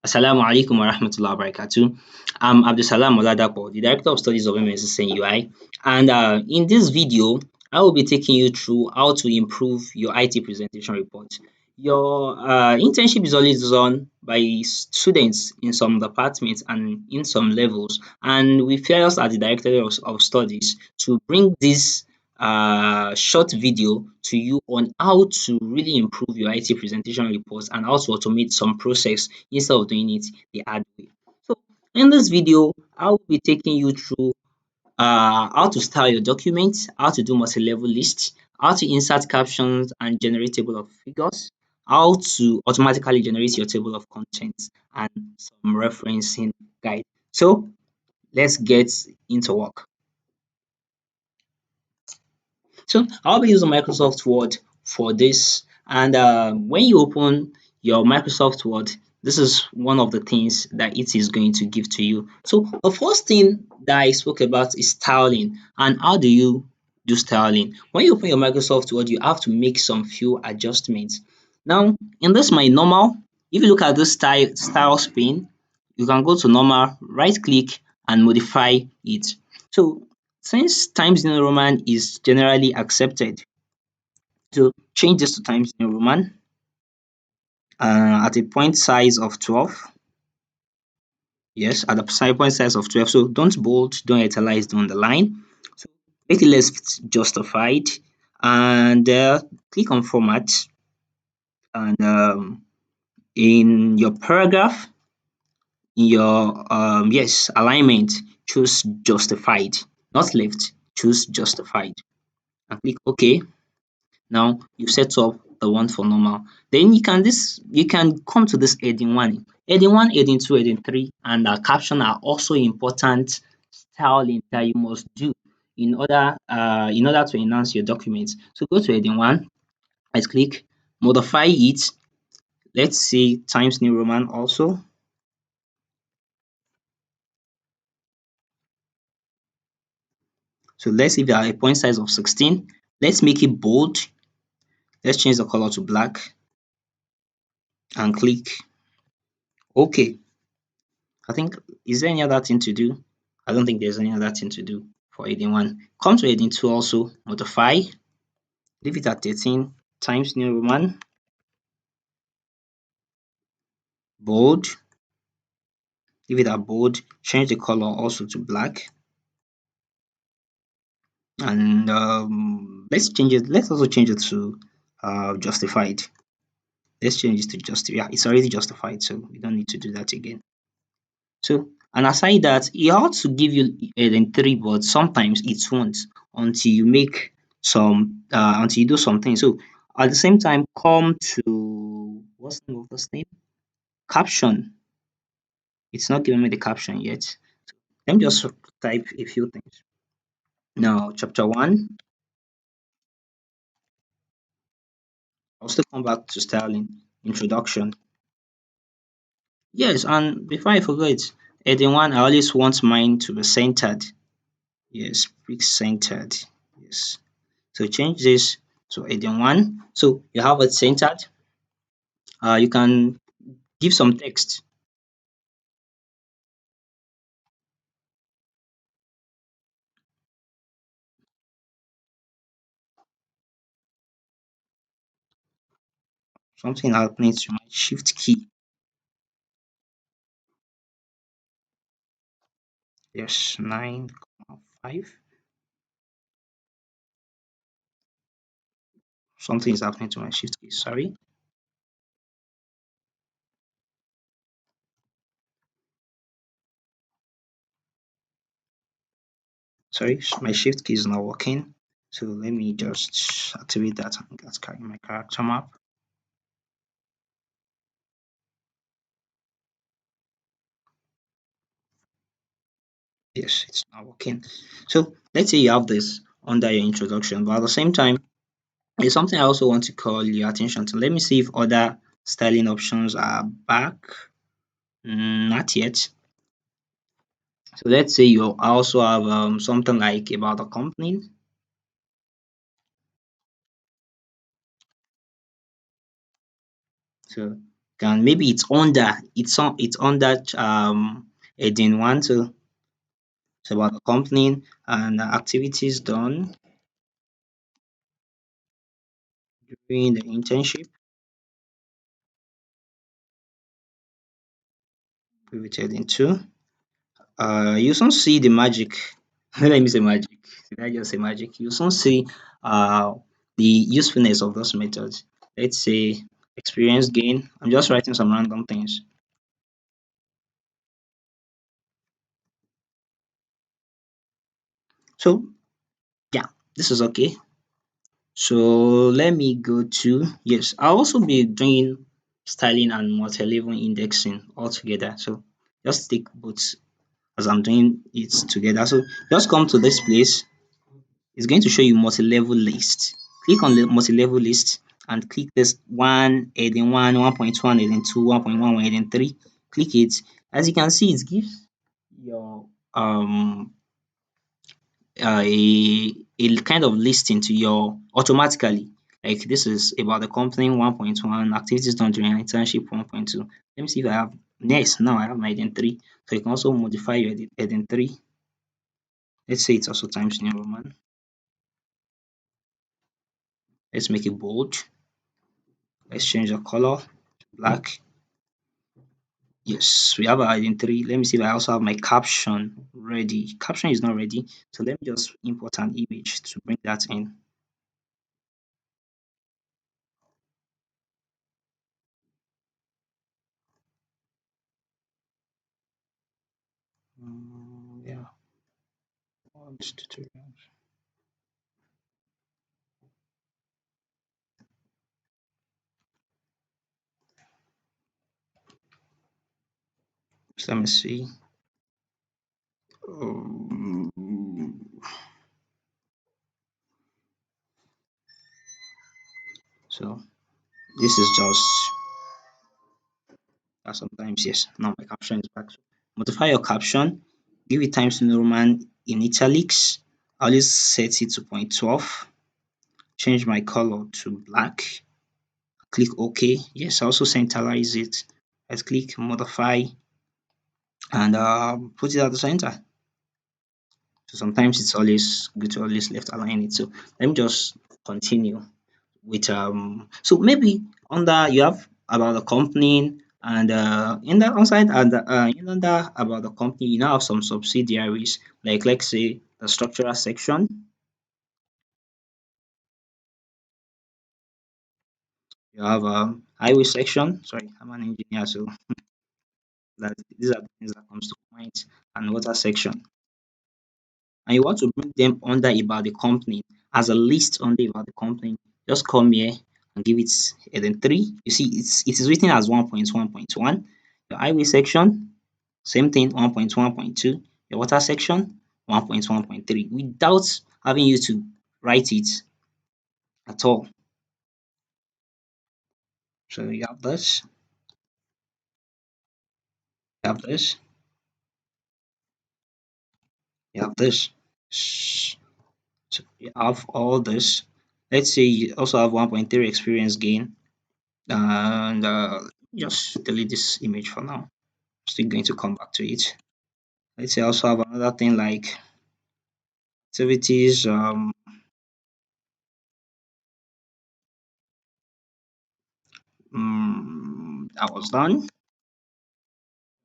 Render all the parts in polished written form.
Assalamu alaikum wa rahmatullahi wa barakatuh. I'm Abdusalam Oladapo, the Director of Studies of MSc and UI. And in this video, I will be taking you through how to improve your IT presentation report. Your internship is always done by students in some departments and in some levels. And we feel us at the Directorate of Studies to bring this short video to you on how to really improve your IT presentation reports and how to automate some process instead of doing it the hard way. So in this video, I will be taking you through how to style your documents, how to do multi-level lists, how to insert captions and generate table of figures, how to automatically generate your table of contents, and some referencing guide. So let's get into work. So I'll be using Microsoft Word for this. And when you open your Microsoft Word, this is one of the things that it is going to give to you. So the first thing that I spoke about is styling. And how do you do styling? When you open your Microsoft Word, you have to make some few adjustments. Now, in this my normal, if you look at this style pane, you can go to normal, right click and modify it. So since Times New Roman is generally accepted, to change this to Times New Roman at a point size of 12. Yes, at a point size of 12. So don't bold, don't italize, don't underline. So make it less justified and click on format and in your paragraph, in your yes alignment, choose justified, not left, choose justified and click OK. Now you've set up the one for normal. Then you can come to this heading one. Heading one, heading two, heading three, and caption are also important styling that you must do in order to enhance your document. So go to heading one, right click, modify it. Let's say Times New Roman also. So let's leave a point size of 16. Let's make it bold. Let's change the color to black and click OK. I think, is there any other thing to do? I don't think there's any other thing to do for heading one. Come to heading two also, modify, leave it at 13, Times New Roman, bold, leave it at bold, change the color also to black. And let's change it, let's also change it to justified. Let's change it to justified. Yeah, it's already justified, so we don't need to do that again. So, and aside that, it ought to give you heading three, but sometimes it won't until you make until you do something. So at the same time, come to what's the name of this name? Caption. It's not giving me the caption yet. Let me just type a few things. Now, chapter one, I'll still come back to styling, introduction. Yes, and before I forget, heading one, I always want mine to be centered. Yes, be centered. Yes. So change this to heading one. So you have it centered. You can give some text. Something happening to my shift key. Yes, 9,5. Something is happening to my shift key. Sorry. Sorry, my shift key is not working. So let me just activate that and get my character map. Yes, it's not working. So let's say you have this under your introduction, but at the same time, there's something I also want to call your attention to. Let me see if other styling options are back. Not yet. So let's say you also have something like about a company. So Can maybe it's under heading one, so it's about the company and activities done during the internship. Pivoted into. You soon see the magic. Let me say magic. Did I just say magic? You soon see uh, the usefulness of those methods. Let's say experience gain. I'm just writing some random things. So yeah, this is okay. So let me go to yes. I'll also be doing styling and multi-level indexing all together. So just take both as I'm doing it together. So just come to this place. It's going to show you multi-level list. Click on the multi-level list and click this one, heading 1, 1.1, heading 2, 1.1, heading 3. Click it. As you can see, it gives your a kind of listing to your automatically. Like this is about the company 1.1, activities done during an internship 1.2. Let me see if I have next. Now I have my heading 3. So you can also modify your heading 3. Let's say it's also Times New Roman. Let's make it bold. Let's change the color to black. Yes, we have our heading 3. Let me see if I also have my caption ready. Caption is not ready. So let me just import an image to bring that in. Yeah, all these tutorials. So let me see. Um, so this is just sometimes yes. Now my caption is back. So modify your caption. Give it Times New Roman in italics. I always set it to 0.12. Change my color to black. Click OK. Yes, I also centralize it. Let's click modify and put it at the center. So sometimes it's always good to always left align it. So let me just continue with so maybe under you have about the company and in the onside and in under about the company you now have some subsidiaries like let's say the structural section. You have highway section. Sorry, I'm an engineer, so that these are the things that comes to mind, and water section. And you want to bring them under about the company as a list under about the company, just come here and give it heading 3. You see, it is written as 1.1.1. Your highway section, same thing, 1.1.2. Your water section, 1.1.3, without having you to write it at all. So you have this, you have this, you have this. So you have all this. Let's say you also have 1.3 experience gain and just delete this image for now. Still going to come back to it. Let's say I also have another thing like activities. That was done.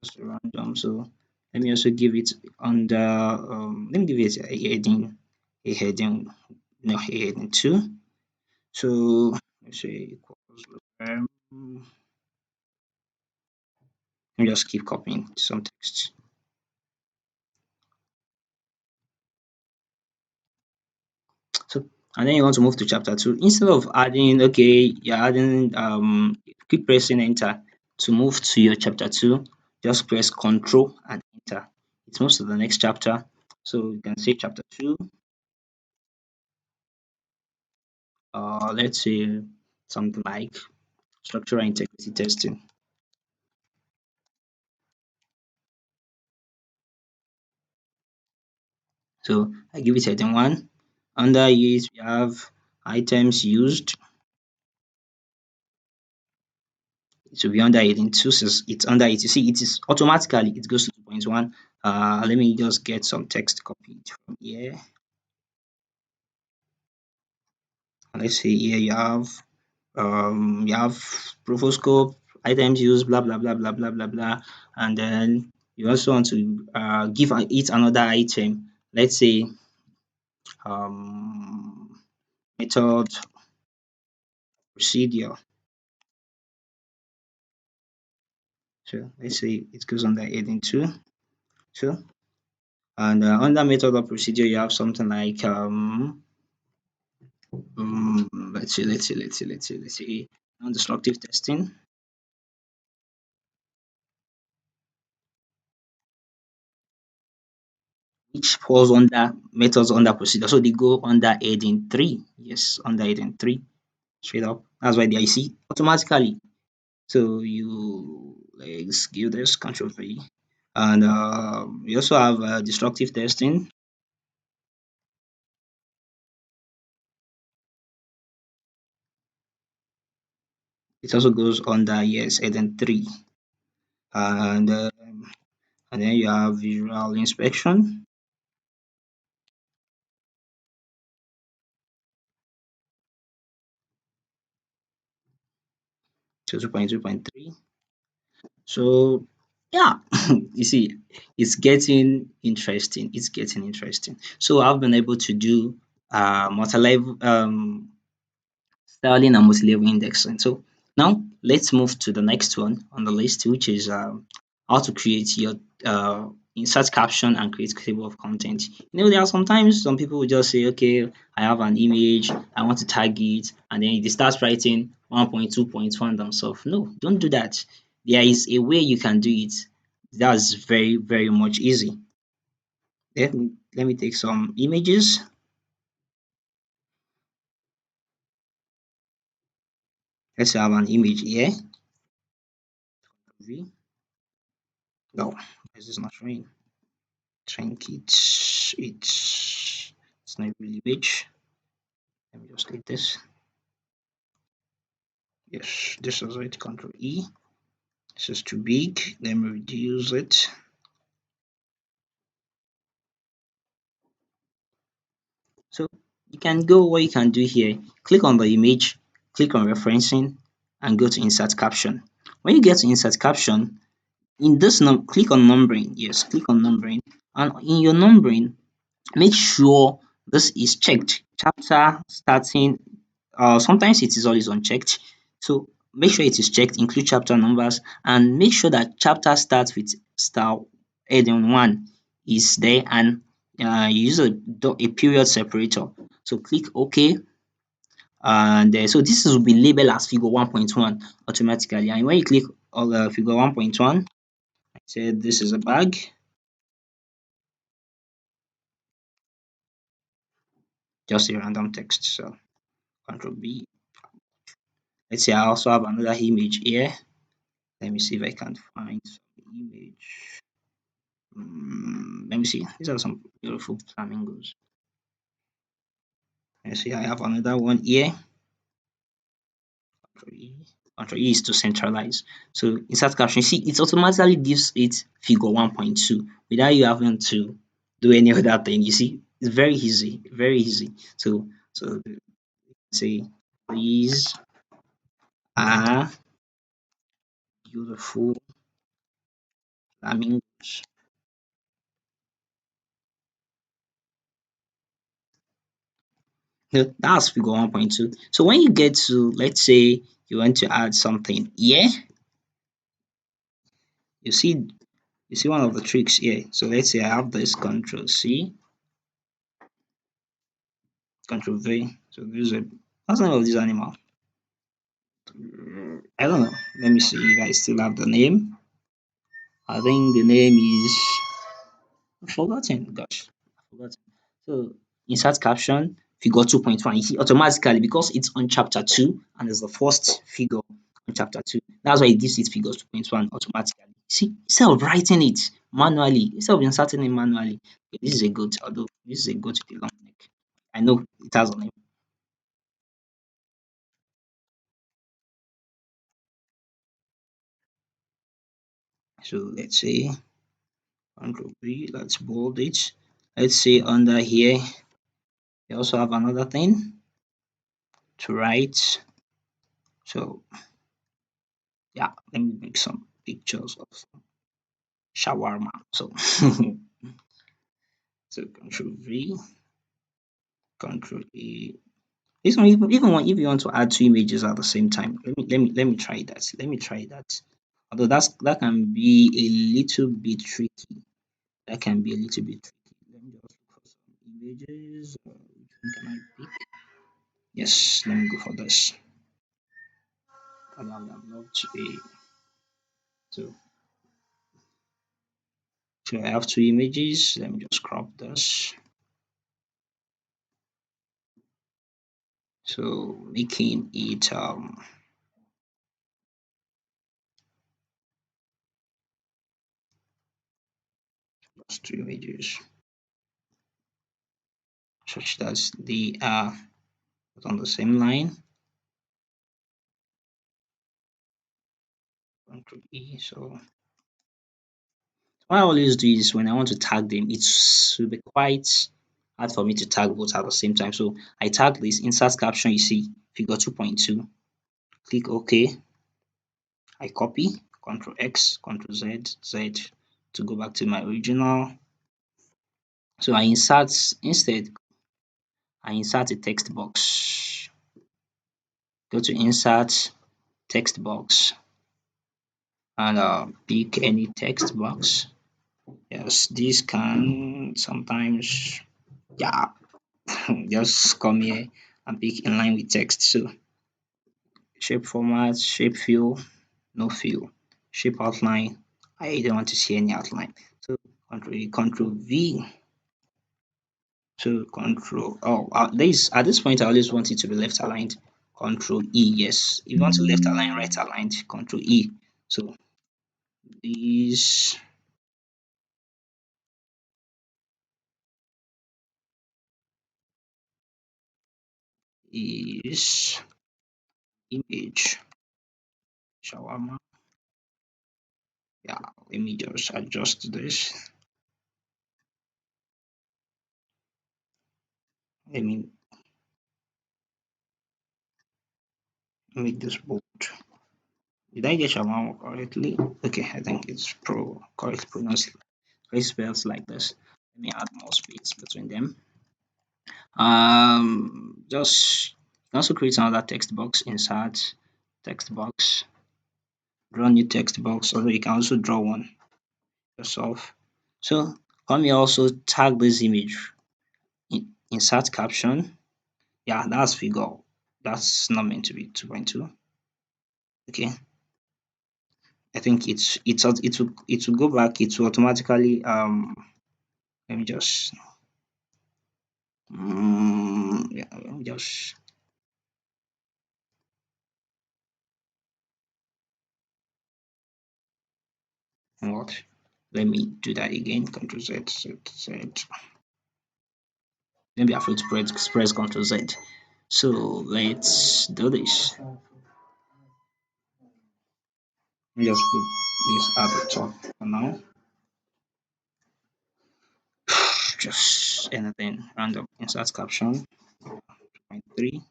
Just random. So let me also give it under. Let me give it a heading. A heading. No, a heading two. So let's say equals. Let me just keep copying some text. So and then you want to move to chapter 2. Instead of adding, okay, you're adding keep pressing enter to move to your chapter 2, just press control and enter. It moves to the next chapter. So you can say chapter 2, let's say something like structural integrity testing. So I give it heading 1. Under it, we have items used. it will be under heading 2 since it's under it. You see, it is automatically it goes to 2.1. Let me just get some text copied from here. Let's say here you have profoscope, items used, blah blah blah blah blah blah blah, and then you also want to give it another item. Let's say um, method procedure. So let's say it goes under heading 2. So and under method or procedure, you have something like let's see non-destructive testing, which falls under methods under procedure. So they go under heading 3. Yes, under heading 3, straight up. That's why there you see automatically. So you let's give this control V. And we also have destructive testing. It also goes under yes heading 3. And and then you have visual inspection. So 2.2.3. So yeah, you see, it's getting interesting. It's getting interesting. So I've been able to do multi-level styling and multi-level indexing. So now let's move to the next one on the list, which is how to create your insert caption and create table of content. You know, there are sometimes some people will just say, okay, I have an image, I want to tag it, and then they start writing 1.2.1 themselves. No, don't do that. There is a way you can do it. That's very, very much easy. Let me take some images. Let's have an image here. V. No, this is not showing. Think it's not really image. Let me just take this. Yes, this is it. Control E. This is too big. Let me reduce it. So you can go what you can do here. Click on the image, click on referencing, and go to insert caption. When you get to insert caption, in this click on numbering. Yes, click on numbering, and in your numbering, make sure this is checked. Chapter starting, sometimes it is always unchecked. So make sure it is checked, include chapter numbers, and make sure that chapter starts with star heading 1 is there, and you use a period separator. So click OK, and so this will be labeled as figure 1.1 automatically. And when you click on figure 1.1, I said this is a bag. Just a random text. So Control B. Let's say I also have another image here. Let me see if I can find some image. Let me see. These are some beautiful flamingos. Let's see. I have another one here. Control E. Control E is to centralize. So insert caption. See, it automatically gives it figure 1.2 without you having to do any other thing. You see, it's very easy. Very easy. So say these are beautiful flamingos. No, that's figure 1.2. So when you get to, let's say you want to add something here, you see one of the tricks here. So let's say I have this Control C, Control V. So this is what's the name of this animal? I don't know. Let me see if I still have the name. I think the name is forgotten. Gosh, forgotten. So insert caption figure 2.1. You see automatically because it's on chapter 2 and it's the first figure on chapter 2. That's why it gives it figures 2.1 automatically. See, instead of writing it manually, instead of inserting it manually, okay, this is a goat, although this is a goat with a long neck. I know it has a name. So let's say Control B, let's bold it. Let's say under here, we also have another thing to write. So yeah, let me make some pictures of shawarma. So so Control V, Control E. This one, if you want to add two images at the same time, let me try that. Let me try that. Although that can be a little bit tricky. That can be a little bit tricky. Let me just look for some images. Which one can I pick? Yes, let me go for this. I would have loved a so so I have two images. Let me just crop this. So making it just two images such that they are on the same line. Control E. So what I always do is when I want to tag them, it should be quite hard for me to tag both at the same time. So I tag this insert caption. You see figure 2.2. Click OK. I copy Control X, Control Z to go back to my original. So I insert a text box. Go to insert text box and pick any text box. Yes, this can sometimes, yeah, just come here and pick in line with text. So shape format, shape fill, no fill, shape outline. I don't want to see any outline. So control V. So control this at this point I always want it to be left aligned. Control E, yes. If you want to left align, right aligned, control E. So this is image shawarma. Yeah, let me just adjust this. Let me make this bold. Did I get shawarma correctly? Okay, I think it's correct pronounced, correct spells like this. Let me add more space between them. Just you can also create another text box, insert text box, draw new text box, although you can also draw one yourself. So come here also tag this image, insert caption. Yeah, that's figure. That's not meant to be 2.2. Okay. I think it will go back, it will automatically let me just yeah, let me just what? Let me do that again. Control Z, Z, Z. Don't be afraid to press Ctrl Z. So let's do this. Let me just put this at the top for now. Just anything random. Insert caption 2.3.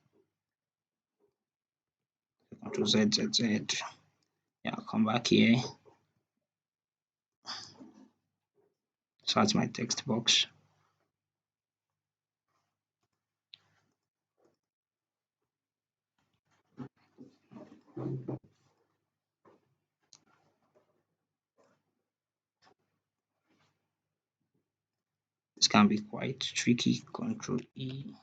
Ctrl Z, Z, Z. Yeah, come back here. Start my text box. This can be quite tricky. Control E.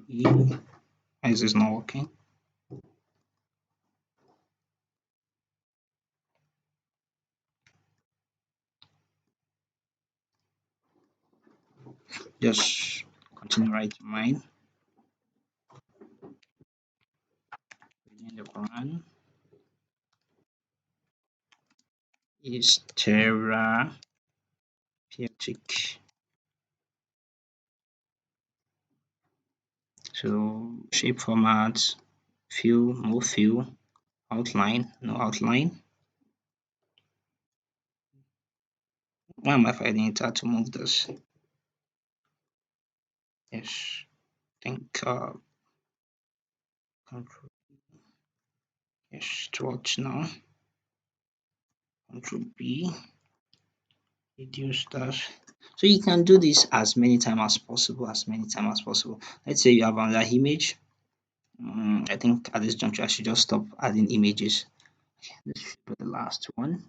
E. Why is this not working? Just continue writing mine. Reading the Quran is therapeutic. So shape format, fill, no fill, outline, no outline. Why am I finding it hard to move this? Yes, think control, yes, to watch now. Control B, reduce that. So you can do this as many times as possible, as many times as possible. Let's say you have another image. I think at this juncture I should just stop adding images. This should be the last one.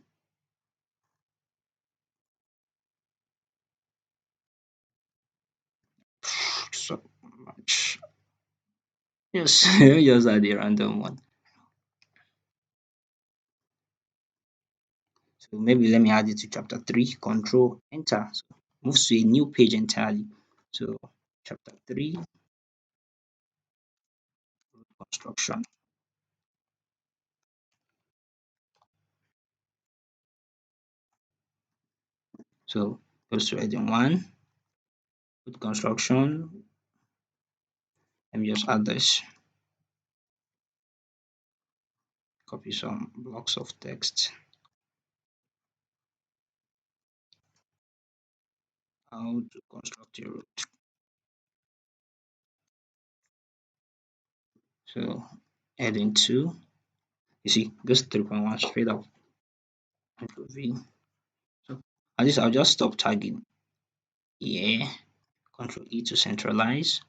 So much. Yes, just add a random one. So maybe let me add it to chapter 3, control enter. So moves to a new page entirely. So chapter 3, construction. So goes to heading 1, road construction. Let me just add this, copy some blocks of text. How to construct a road. So heading 2, you see, goes 3.1 straight up. Control V. So at this, I'll just stop tagging here. Control E to centralize.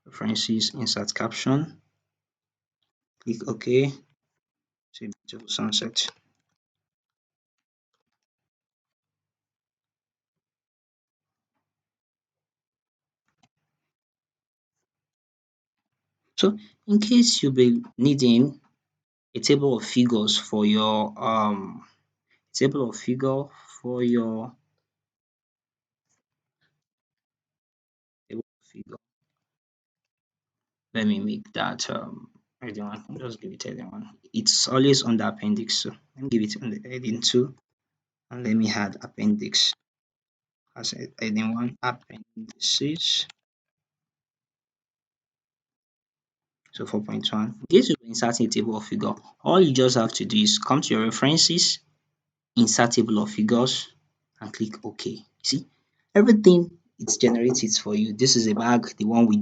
References, insert caption. Click OK. See beautiful sunset. So in case you be needing a table of figures for your table of figure for your table of figure. Let me make that heading one. Just give it heading one. It's always on the appendix, so let me give it on the heading 2 and let me add appendix as heading 1 appendices. So 4.1. In case you're inserting a table of figure, all you just have to do is come to your references, insert table of figures, and click OK. See, everything it generates for you. This is a bag, the one we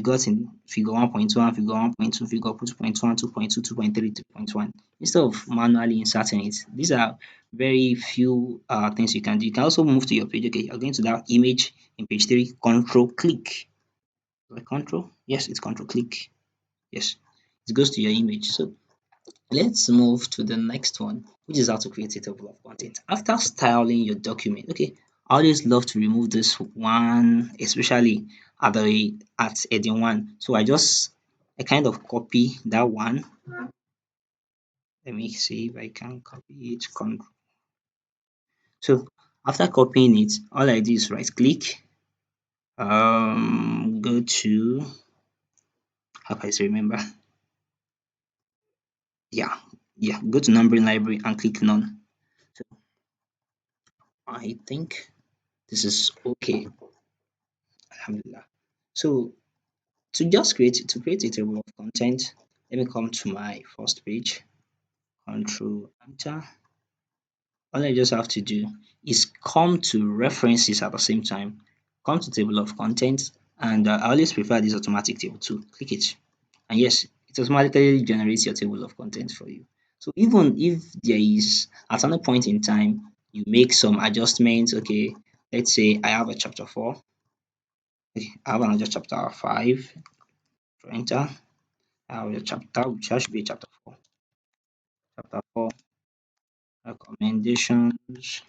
got in figure 1.1, figure 1.2, figure 2.1, 2.2, 2.3, 3.1. Instead of manually inserting it, these are very few things you can do. You can also move to your page. Okay, you're going to that image in page 3, control click. Like control? Yes, it's control click. Yes, it goes to your image. So let's move to the next one, which is how to create a table of content. After styling your document, okay, I always love to remove this one, especially at heading 1. So I kind of copy that one. Let me see if I can copy it. So after copying it, all I do is right click, go to, how can I say remember? Yeah, yeah, go to numbering library and click none. So I think this is okay. Alhamdulillah. So to create a table of content, let me come to my first page, control enter. All I just have to do is come to references at the same time, come to table of content, and I always prefer this automatic table too. Click it, and yes, it automatically generates your table of content for you. So even if there is at any point in time you make some adjustments, okay, let's say I have a chapter 4, okay, I have another chapter 5, enter. I have a chapter which should be chapter 4. Chapter 4, recommendations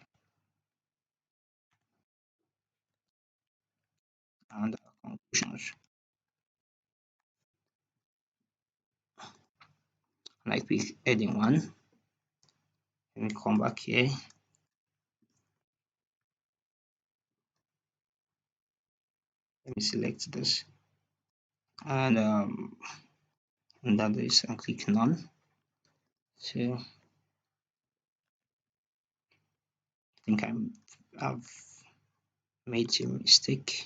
and conclusions. Like with heading 1, let me come back here. Let me select this and under this and click none. So I think I've made a mistake.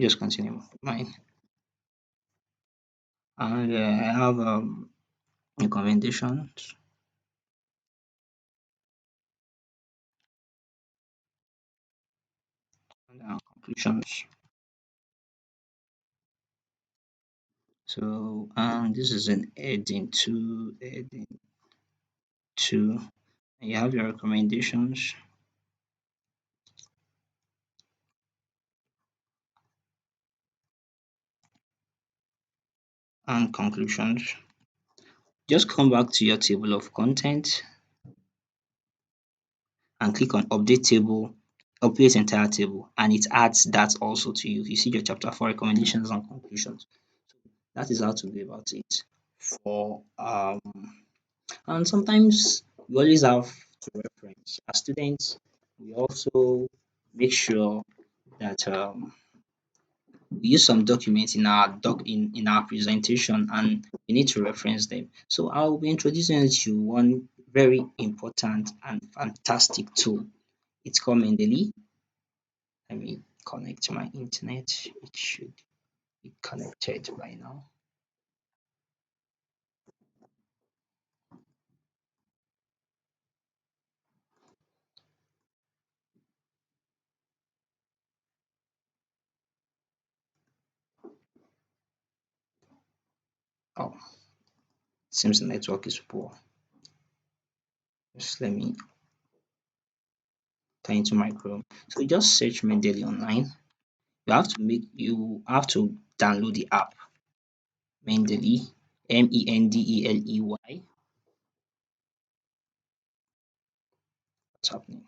Just continue with mine. And I have recommendations and conclusions. So this is an heading 2. You have your recommendations and conclusions. Just come back to your table of content and click on update table, update entire table, and it adds that also to you. You see your chapter 4 recommendations and conclusions. That is how to go about it. For and sometimes we always have to reference. As students, we also make sure that we use some documents in our in our presentation and we need to reference them. So I'll be introducing you to one very important and fantastic tool. It's called Mendeley. Let me connect to my internet. It should be connected by now. Oh, seems the network is poor. Just let me turn into my Chrome. So you just search Mendeley online. You have to download the app Mendeley, Mendeley. What's happening?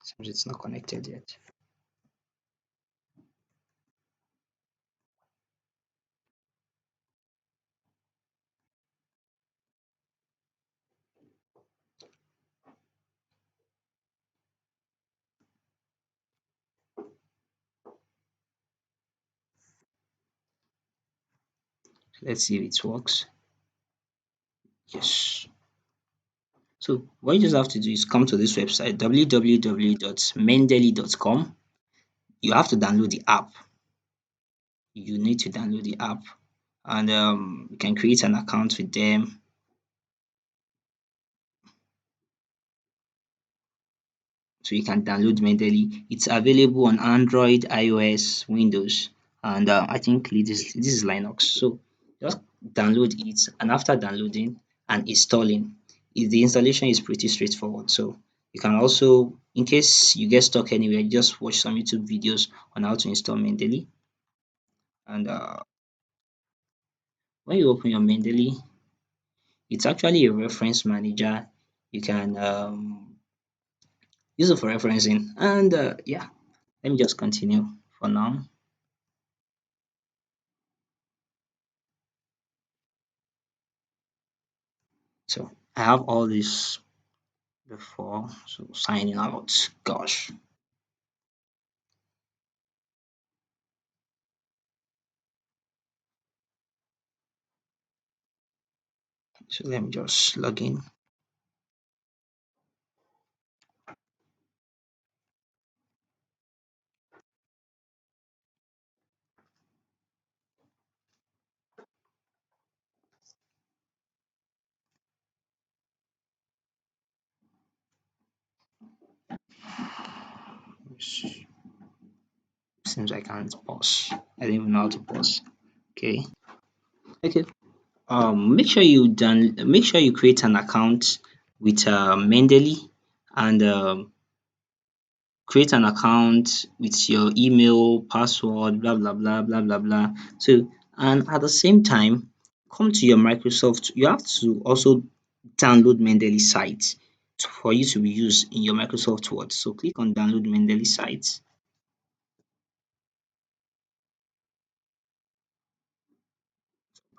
Seems it's not connected yet. Let's see if it works. Yes. So what you just have to do is come to this website www.mendeley.com. You have to download the app. You need to download the app and you can create an account with them. So you can download Mendeley. It's available on Android, iOS, Windows, and I think this is Linux. So just download it, and after downloading and installing, the installation is pretty straightforward. So you can also, in case you get stuck anywhere, just watch some YouTube videos on how to install Mendeley. And when you open your Mendeley, it's actually a reference manager. You can use it for referencing. And yeah, let me just continue for now. So I have all this before. So signing out. Gosh. So let me just log in. Seems I can't pause. I don't even know how to pause. Okay. Okay. Make sure you create an account with Mendeley and create an account with your email, password, blah blah blah blah blah blah. So and at the same time, come to your Microsoft. You have to also download Mendeley site for you to be used in your Microsoft Word. So click on download Mendeley site.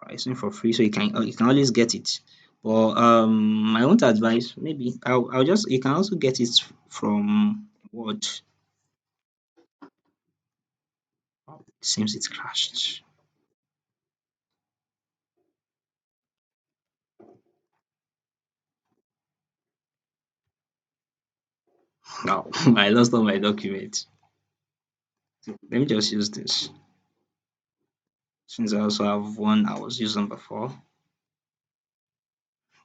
Pricing for free, so you can always get it. But my own advice, maybe I'll just you can also get it from what seems it crashed. No, I lost all my documents. So let me just use this since I also have one I was using before,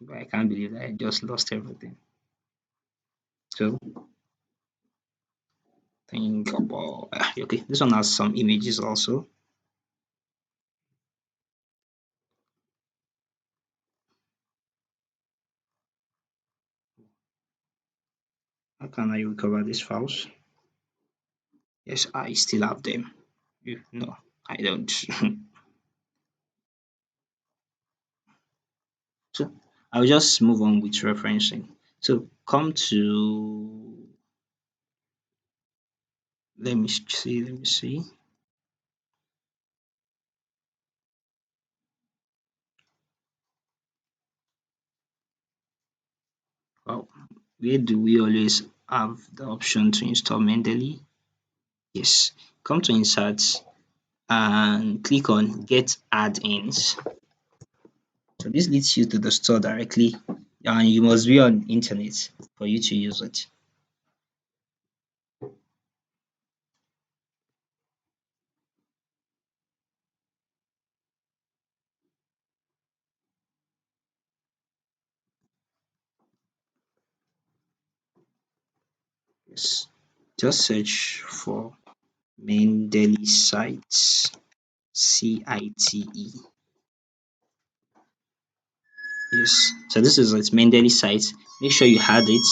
but I can't believe that I just lost everything. So think about okay, this one has some images also. How can I recover these files? Yes, I still have them. No, I don't. So I'll just move on with referencing. So come to let me see. Well, where do we always have the option to install Mendeley? Yes. Come to insert and click on get add-ins. So this leads you to the store directly and you must be on internet for you to use it. Yes. Just search for Mendeley sites. CITE. Yes. So this is its Mendeley site. Make sure you add it.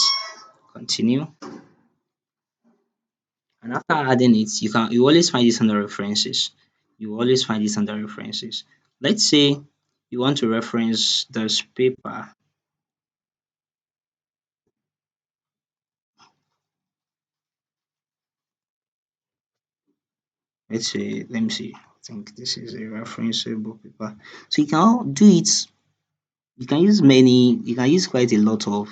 Continue. And after adding it, you always find this under references. You always find this under references. Let's say you want to reference this paper. Let's say, let me see. I think this is a referenceable paper. So you can do it. You can use many. You can use quite a lot of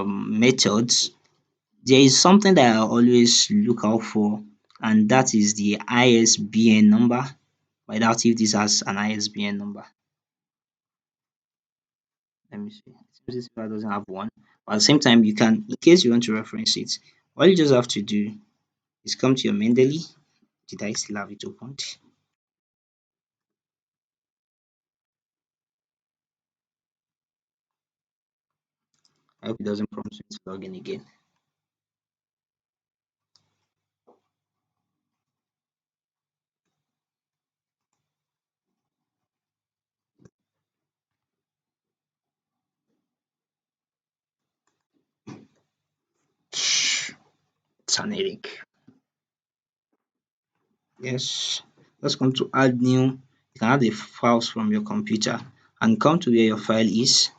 methods. There is something that I always look out for, and that is the ISBN number. I doubt if this has an ISBN number. Let me see. It seems this paper doesn't have one. But at the same time, you can, in case you want to reference it, all you just have to do is come to your Mendeley. Did I still have it opened? I hope it doesn't prompt me to log in again. It's an headache. Yes. Just come to add new. You can add the files from your computer and come to where your file is.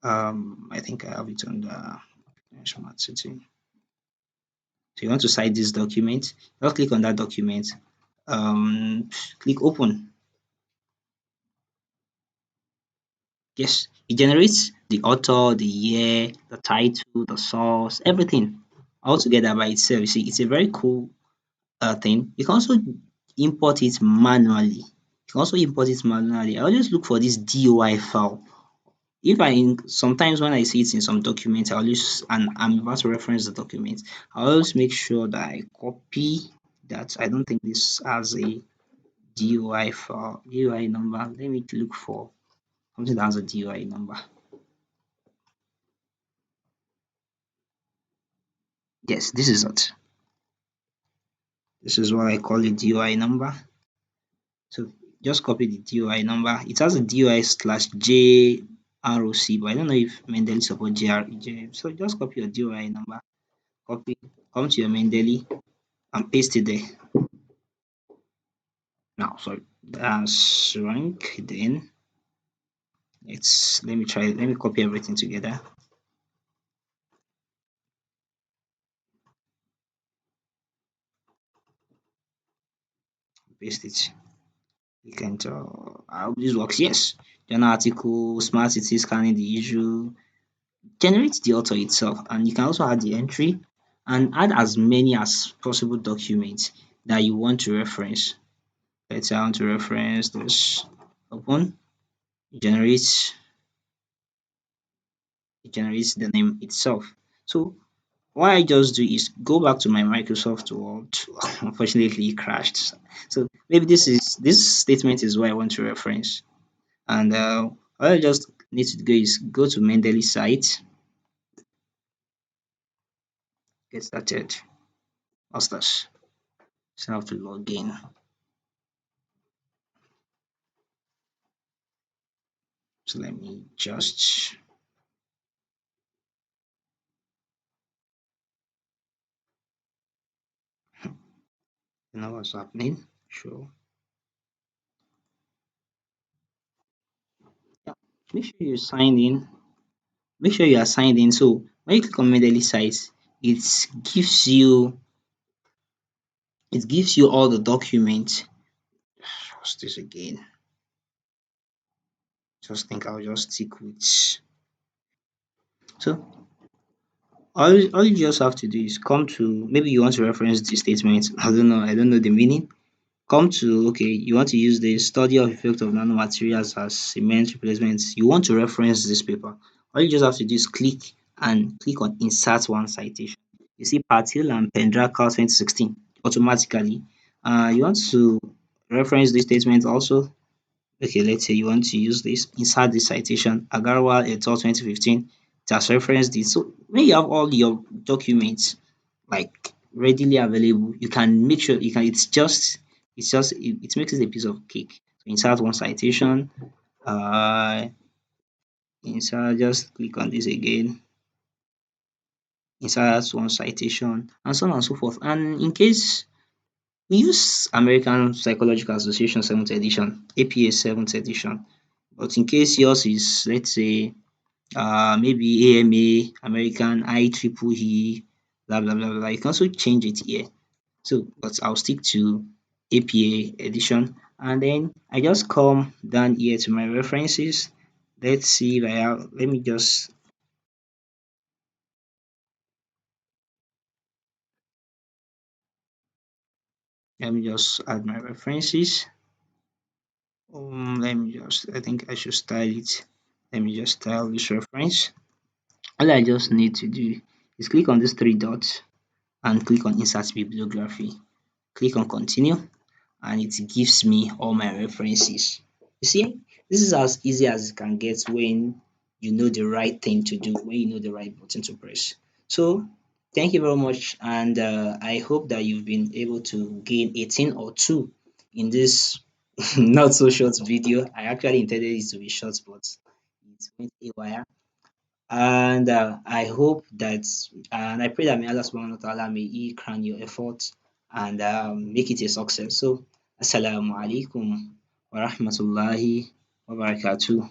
I think I have it on the smart city. So you want to cite this document, just click on that document, click open. Yes, it generates the author, the year, the title, the source, everything all together by itself. You see, it's a very cool thing. You can also import it manually. I always look for this DOI file. If sometimes when I see it in some documents, I always and I'm about to reference the document, I always make sure that I copy that. I don't think this has a DOI file, DOI number. Let me look for something that has a DOI number. Yes, this is it. This is what I call a DOI number. So just copy the DOI number. It has a DOI slash JROC, but I don't know if Mendeley support JR. So just copy your DOI number, copy, come to your Mendeley and paste it there. Now, sorry, that's rank. Then let me copy everything together, paste it. You can tell how this works. Yes, journal article, smart city scanning the issue, generate the author itself, and you can also add the entry and add as many as possible documents that you want to reference. Let's say I want to reference this. Open, it generates the name itself. So what I just do is go back to my Microsoft Word. Unfortunately, it crashed. So maybe this statement is what I want to reference. And all I just need to go is go to Mendeley site, get started. Masters. So I have to log in. So let me just know what's happening. Sure. Yeah. Make sure you sign in. Make sure you are signed in. So when you click on Mendeley site, it gives you all the documents. What's this again? Just think I'll just stick with. So all you just have to do is come to, maybe you want to reference the statement. I don't know the meaning. Come to, okay, you want to use the study of effect of nanomaterials as cement replacements. You want to reference this paper. All you just have to do is click on insert one citation. You see Patil and Pendrakal 2016 automatically. You want to reference this statement also. Okay, let's say you want to use this, insert the citation, Agarwal et al. 2015. It has referenced this. So when you have all your documents like readily available, you can make sure you can it makes it a piece of cake. So insert one citation, uh insert, just click on this again, insert one citation, and so on and so forth. And in case we use American Psychological Association 7th edition, APA 7th edition. But in case yours is, let's say, maybe AMA, American IEEE, blah blah blah blah, you can also change it here. So, but I'll stick to APA edition. And then I just come down here to my references. Let's see if I have, let me just add my references. I think I should style it. Let me just style this reference. All I just need to do is click on these three dots and click on insert bibliography. Click on continue and it gives me all my references. You see, this is as easy as it can get when you know the right thing to do, when you know the right button to press. So, thank you very much, and I hope that you've been able to gain 18 or 2 in this not so short video. I actually intended it to be short, but it went haywire. And I hope that, and I pray that may Allah subhanahu wa ta'ala may He crown your efforts and make it a success. So, Assalamu alaikum wa rahmatullahi wa barakatuh.